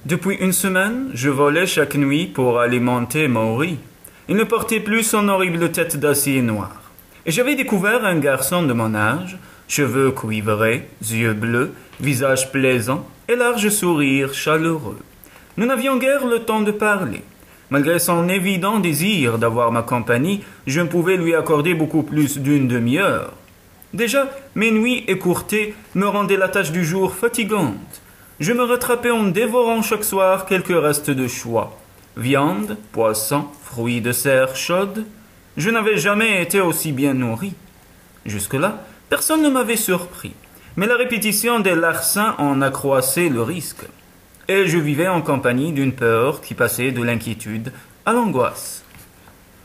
Depuis une semaine, je volais chaque nuit pour alimenter Maury. Il ne portait plus son horrible tête d'acier noir. Et j'avais découvert un garçon de mon âge, cheveux cuivrés, yeux bleus, visage plaisant et large sourire chaleureux. Nous n'avions guère le temps de parler. Malgré son évident désir d'avoir ma compagnie, je ne pouvais lui accorder beaucoup plus d'une demi-heure. Déjà, mes nuits écourtées me rendaient la tâche du jour fatigante. Je me rattrapais en dévorant chaque soir quelques restes de choix. Viande, poisson, fruits de serre chaude. Je n'avais jamais été aussi bien nourri. Jusque-là, personne ne m'avait surpris, mais la répétition des larcins en accroissait le risque. Et je vivais en compagnie d'une peur qui passait de l'inquiétude à l'angoisse.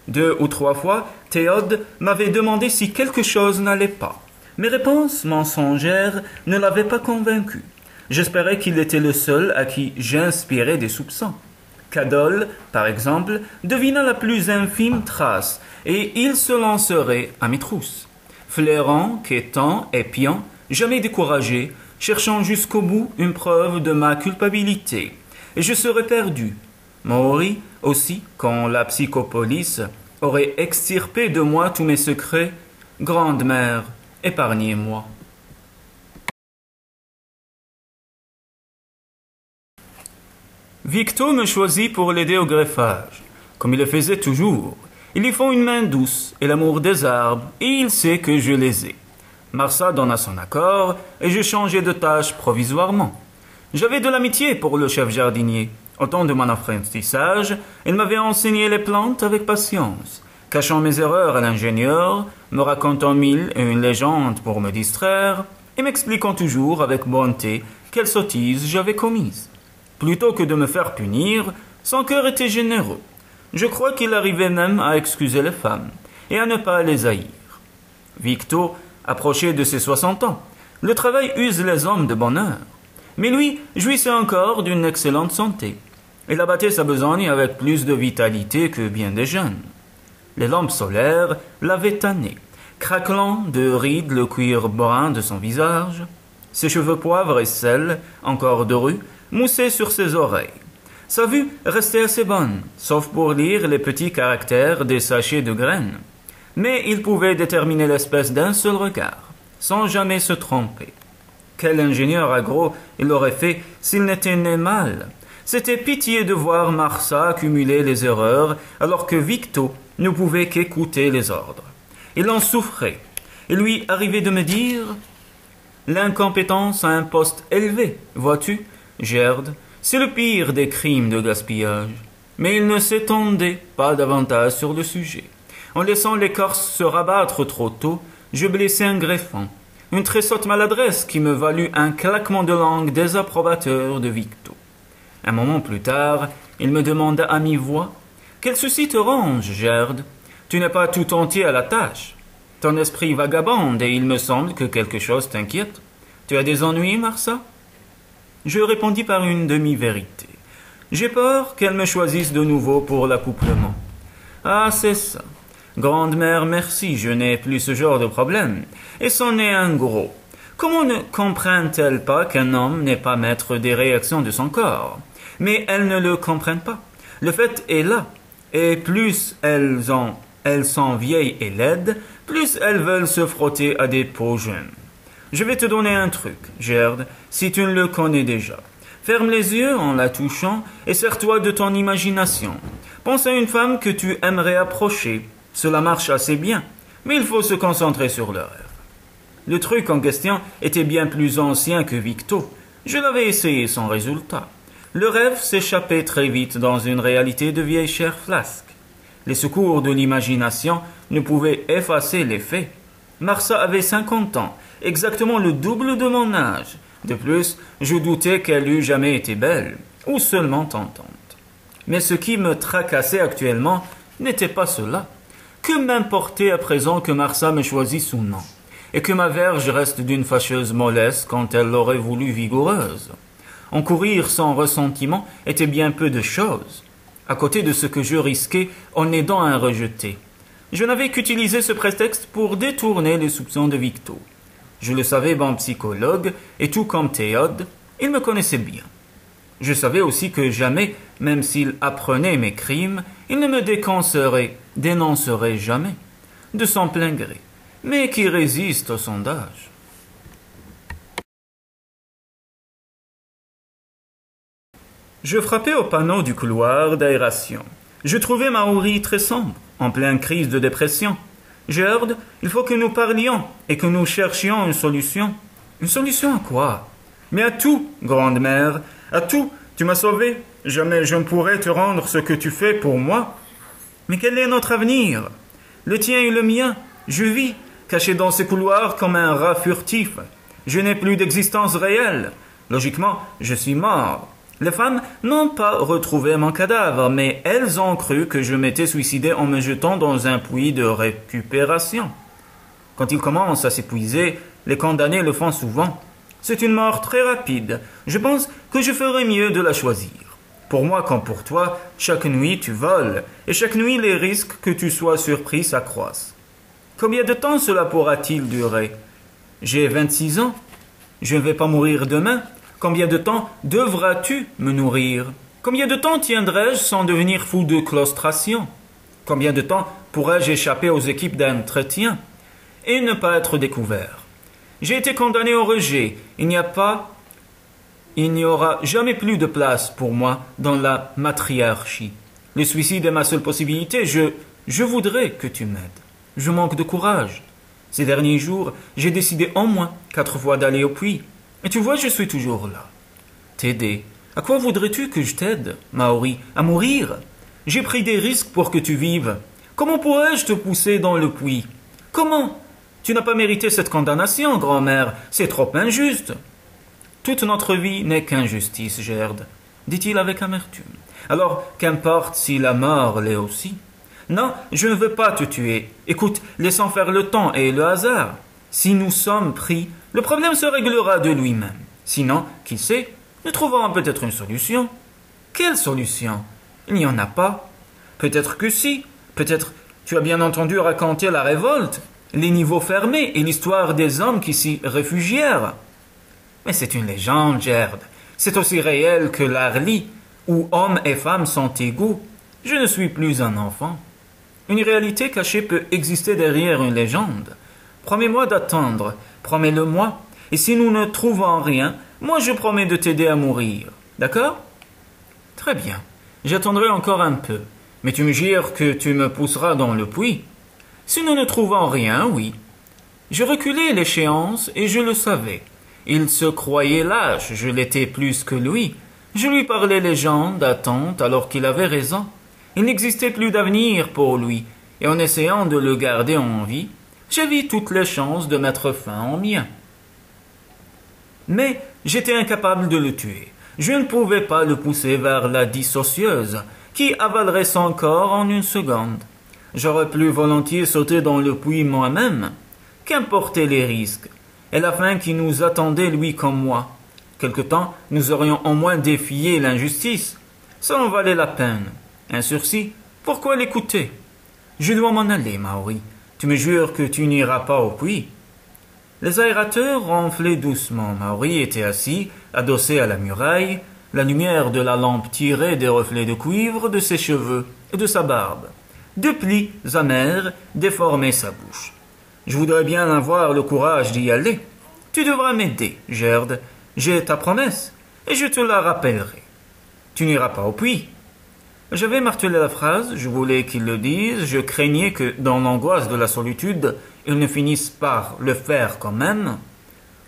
2 ou 3 fois, Théode m'avait demandé si quelque chose n'allait pas. Mes réponses mensongères ne l'avaient pas convaincu. J'espérais qu'il était le seul à qui j'inspirais des soupçons. Cadol, par exemple, devina la plus infime trace, et il se lancerait à mes trousses. Flairant, quêtant, épiant, jamais découragé, cherchant jusqu'au bout une preuve de ma culpabilité. Et je serais perdu. Maury, aussi, quand la psychopolice aurait extirpé de moi tous mes secrets. Grande mère, épargnez-moi. Victo me choisit pour l'aider au greffage, comme il le faisait toujours. Ils lui font une main douce et l'amour des arbres, et il sait que je les ai. Marsa donna son accord, et je changeai de tâche provisoirement. J'avais de l'amitié pour le chef jardinier. Au temps de mon apprentissage, il m'avait enseigné les plantes avec patience, cachant mes erreurs à l'ingénieur, me racontant 1001 légendes pour me distraire, et m'expliquant toujours avec bonté quelle sottise j'avais commise. Plutôt que de me faire punir, son cœur était généreux. Je crois qu'il arrivait même à excuser les femmes, et à ne pas les haïr. Victo approchait de ses 60 ans. Le travail use les hommes de bonne heure. Mais lui jouissait encore d'une excellente santé. Il abattait sa besogne avec plus de vitalité que bien des jeunes. Les lampes solaires l'avaient tanné, craquelant de rides le cuir brun de son visage. Ses cheveux poivre et sel, encore dorés, moussaient sur ses oreilles. Sa vue restait assez bonne, sauf pour lire les petits caractères des sachets de graines. Mais il pouvait déterminer l'espèce d'un seul regard, sans jamais se tromper. Quel ingénieur agro il aurait fait s'il n'était né mal. C'était pitié de voir Marsa accumuler les erreurs, alors que Victo ne pouvait qu'écouter les ordres. Il en souffrait. Il lui arrivait de me dire « L'incompétence a un poste élevé, vois-tu, Gerd, c'est le pire des crimes de gaspillage. » Mais il ne s'étendait pas davantage sur le sujet. En laissant l'écorce se rabattre trop tôt, je blessai un greffon. Une très sotte maladresse qui me valut un claquement de langue désapprobateur de Victo. Un moment plus tard, il me demanda à mi-voix « Quel souci te ronge, Gerd? Tu n'es pas tout entier à la tâche. Ton esprit vagabonde et il me semble que quelque chose t'inquiète. Tu as des ennuis, Marsa ?» Je répondis par une demi-vérité. J'ai peur qu'elle me choisisse de nouveau pour l'accouplement. Ah, c'est ça. Grande-mère, merci, je n'ai plus ce genre de problème. Et c'en est un gros. Comment ne comprennent-elles pas qu'un homme n'est pas maître des réactions de son corps? Mais elles ne le comprennent pas. Le fait est là. Et plus elles sont vieilles et laides, plus elles veulent se frotter à des peaux jeunes. Je vais te donner un truc, Gerd, si tu ne le connais déjà. Ferme les yeux en la touchant et sers-toi de ton imagination. Pense à une femme que tu aimerais approcher. Cela marche assez bien, mais il faut se concentrer sur le rêve. Le truc en question était bien plus ancien que Victo. Je l'avais essayé sans résultat. Le rêve s'échappait très vite dans une réalité de vieille chair flasque. Les secours de l'imagination ne pouvaient effacer les faits. Marsa avait 50 ans, exactement le double de mon âge. De plus, je doutais qu'elle eût jamais été belle, ou seulement tentante. Mais ce qui me tracassait actuellement n'était pas cela. Que m'importait à présent que Marsa me choisisse ou non, et que ma verge reste d'une fâcheuse mollesse quand elle l'aurait voulu vigoureuse. Encourir sans ressentiment était bien peu de choses, à côté de ce que je risquais en aidant à rejeter. Je n'avais qu'utilisé ce prétexte pour détourner les soupçons de Victo. Je le savais bon psychologue, et tout comme Théode, il me connaissait bien. Je savais aussi que jamais, même s'il apprenait mes crimes, il ne me dénoncerait jamais, de son plein gré, mais qui résiste au sondage. Je frappais au panneau du couloir d'aération. Je trouvais Maori très sombre, en pleine crise de dépression. Gerd, il faut que nous parlions et que nous cherchions une solution. Une solution à quoi? Mais à tout, grande mère, à tout. Tu m'as sauvé. Jamais je ne pourrai te rendre ce que tu fais pour moi. Mais quel est notre avenir? Le tien et le mien. Je vis, caché dans ces couloirs comme un rat furtif. Je n'ai plus d'existence réelle. Logiquement, je suis mort. Les femmes n'ont pas retrouvé mon cadavre, mais elles ont cru que je m'étais suicidé en me jetant dans un puits de récupération. Quand ils commencent à s'épuiser, les condamnés le font souvent. C'est une mort très rapide. Je pense que je ferais mieux de la choisir. Pour moi comme pour toi, chaque nuit tu voles, et chaque nuit les risques que tu sois surpris s'accroissent. Combien de temps cela pourra-t-il durer? J'ai 26 ans. Je ne vais pas mourir demain. Combien de temps devras-tu me nourrir? Combien de temps tiendrai-je sans devenir fou de claustration? Combien de temps pourrai-je échapper aux équipes d'entretien et ne pas être découvert? J'ai été condamné au rejet. Il n'y aura jamais plus de place pour moi dans la matriarchie. Le suicide est ma seule possibilité. Je voudrais que tu m'aides. Je manque de courage. Ces derniers jours, j'ai décidé au moins 4 fois d'aller au puits. Et tu vois, je suis toujours là. T'aider. À quoi voudrais-tu que je t'aide, Maori? À mourir? J'ai pris des risques pour que tu vives. Comment pourrais-je te pousser dans le puits? Comment? Tu n'as pas mérité cette condamnation, grand-mère. C'est trop injuste. Toute notre vie n'est qu'injustice, Gerd, dit-il avec amertume. Alors, qu'importe si la mort l'est aussi. Non, je ne veux pas te tuer. Écoute, laissons faire le temps et le hasard. Si nous sommes pris, le problème se réglera de lui-même. Sinon, qui sait, nous trouverons peut-être une solution. Quelle solution? Il n'y en a pas. Peut-être que si. Peut-être tu as bien entendu raconter la révolte, les niveaux fermés et l'histoire des hommes qui s'y réfugièrent. Mais c'est une légende, Gerd. C'est aussi réel que l'Arly, où hommes et femmes sont égaux. Je ne suis plus un enfant. Une réalité cachée peut exister derrière une légende. Promets-moi d'attendre, promets-le-moi, et si nous ne trouvons rien, moi je promets de t'aider à mourir. D'accord? Très bien, j'attendrai encore un peu, mais tu me jures que tu me pousseras dans le puits. Si nous ne trouvons rien, oui. Je reculais l'échéance et je le savais. Il se croyait lâche, je l'étais plus que lui. Je lui parlais légende, d'attente, alors qu'il avait raison. Il n'existait plus d'avenir pour lui, et en essayant de le garder en vie, j'avais toutes les chances de mettre fin au mien. Mais j'étais incapable de le tuer. Je ne pouvais pas le pousser vers la dissocieuse, qui avalerait son corps en une seconde. J'aurais plus volontiers sauté dans le puits moi-même. Qu'importaient les risques, et la fin qui nous attendait lui comme moi. Quelque temps, nous aurions au moins défié l'injustice. Ça en valait la peine. Un sursis, pourquoi l'écouter? Je dois m'en aller, Maori. Tu me jures que tu n'iras pas au puits? Les aérateurs ronflaient doucement. Maori était assis, adossé à la muraille. La lumière de la lampe tirait des reflets de cuivre de ses cheveux et de sa barbe. 2 plis amers déformaient sa bouche. Je voudrais bien avoir le courage d'y aller. Tu devras m'aider, Gerd. J'ai ta promesse, et je te la rappellerai. Tu n'iras pas au puits. J'avais martelé la phrase, je voulais qu'il le dise, je craignais que, dans l'angoisse de la solitude, il ne finisse par le faire quand même.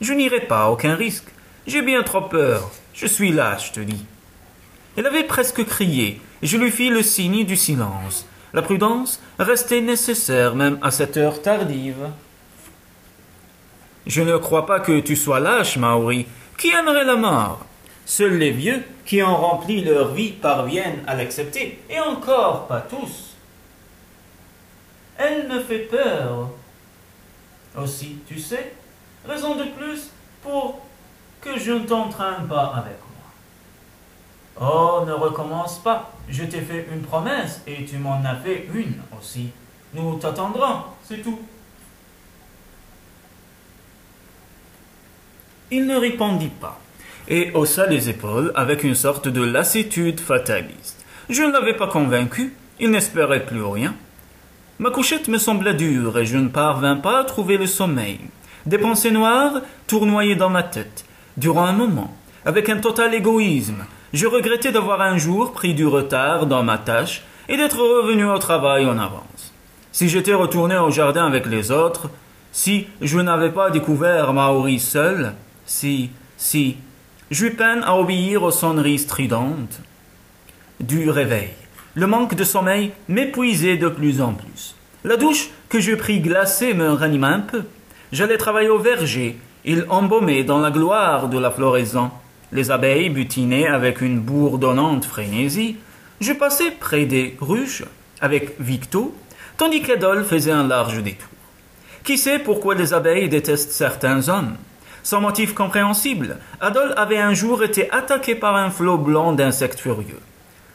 Je n'irai pas, aucun risque. J'ai bien trop peur. Je suis lâche, je te dis. Elle avait presque crié, et je lui fis le signe du silence. La prudence restait nécessaire, même à cette heure tardive. Je ne crois pas que tu sois lâche, Maori. Qui aimerait la mort? Seuls les vieux qui ont rempli leur vie parviennent à l'accepter, et encore pas tous. Elle me fait peur. Aussi, tu sais, raison de plus pour que je ne t'entraîne pas avec moi. Oh, ne recommence pas. Je t'ai fait une promesse et tu m'en as fait une aussi. Nous t'attendrons, c'est tout. Il ne répondit pas. et haussa les épaules avec une sorte de lassitude fataliste. Je ne l'avais pas convaincu, il n'espérait plus rien. Ma couchette me semblait dure et je ne parvins pas à trouver le sommeil. Des pensées noires tournoyaient dans ma tête. Durant un moment, avec un total égoïsme, je regrettais d'avoir un jour pris du retard dans ma tâche et d'être revenu au travail en avance. Si j'étais retourné au jardin avec les autres, si je n'avais pas découvert Maori seul, si, j'eus peine à obéir aux sonneries stridentes du réveil. Le manque de sommeil m'épuisait de plus en plus. La douche que je pris glacée me ranima un peu. J'allais travailler au verger, il embaumait dans la gloire de la floraison. Les abeilles butinaient avec une bourdonnante frénésie. Je passais près des ruches avec Victo, tandis qu'Adol faisait un large détour. Qui sait pourquoi les abeilles détestent certains hommes? Sans motif compréhensible, Adol avait un jour été attaqué par un flot blanc d'insectes furieux.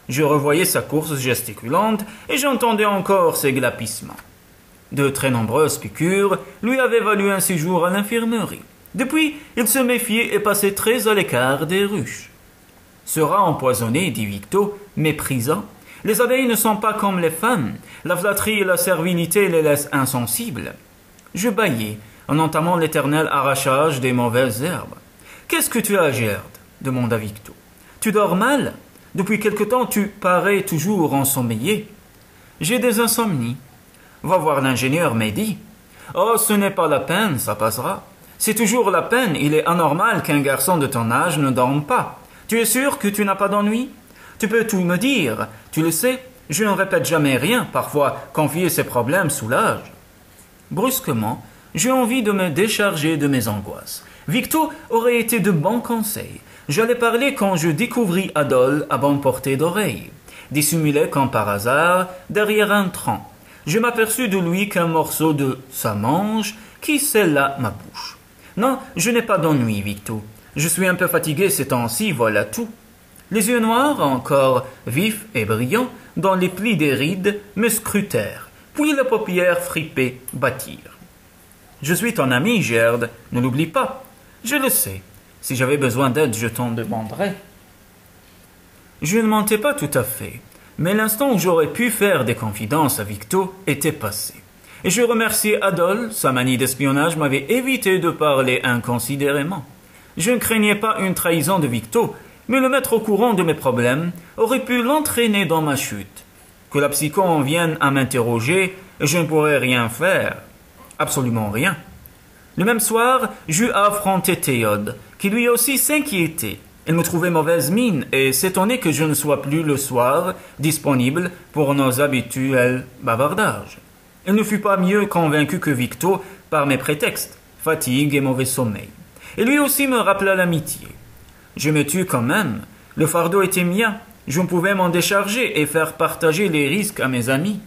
Je revoyais sa course gesticulante et j'entendais encore ses glapissements. De très nombreuses piqûres lui avaient valu un séjour à l'infirmerie. Depuis, il se méfiait et passait très à l'écart des ruches. Ce rat empoisonné, dit Victo, méprisant. Les abeilles ne sont pas comme les femmes. La flatterie et la servilité les laissent insensibles. Je bâillai en entamant l'éternel arrachage des mauvaises herbes. « Qu'est-ce que tu as, Gerd » demanda Victo. « Tu dors mal? Depuis quelque temps, tu parais toujours ensommeillé. »« J'ai des insomnies. »« Va voir l'ingénieur Mehdi. »« Oh, ce n'est pas la peine, ça passera. »« C'est toujours la peine, il est anormal qu'un garçon de ton âge ne dorme pas. Tu es sûr que tu n'as pas d'ennui? Tu peux tout me dire. Tu le sais, je ne répète jamais rien. Parfois, confier ses problèmes soulage. » Brusquement, j'eus envie de me décharger de mes angoisses. Victo aurait été de bons conseils. J'allais parler quand je découvris Adol à bonne portée d'oreille, dissimulé comme par hasard derrière un tronc. Je m'aperçus de lui qu'un morceau de sa manche qui scella ma bouche. Non, je n'ai pas d'ennui, Victo. Je suis un peu fatigué ces temps-ci, voilà tout. Les yeux noirs, encore vifs et brillants, dans les plis des rides, me scrutèrent, puis les paupières fripées battirent. Je suis ton ami, Gerd, ne l'oublie pas. Je le sais. Si j'avais besoin d'aide, je t'en demanderais. Je ne mentais pas tout à fait, mais l'instant où j'aurais pu faire des confidences à Victo était passé. Et je remerciais Adol, sa manie d'espionnage m'avait évité de parler inconsidérément. Je ne craignais pas une trahison de Victo, mais le mettre au courant de mes problèmes aurait pu l'entraîner dans ma chute. Que la psycho en vienne à m'interroger, je ne pourrais rien faire. Absolument rien. Le même soir, j'eus à affronter Théode, qui lui aussi s'inquiétait. Elle me trouvait mauvaise mine et s'étonnait que je ne sois plus le soir disponible pour nos habituels bavardages. Elle ne fut pas mieux convaincue que Victo par mes prétextes, fatigue et mauvais sommeil. Et lui aussi me rappela l'amitié. Je me tue quand même. Le fardeau était mien. Je pouvais m'en décharger et faire partager les risques à mes amis.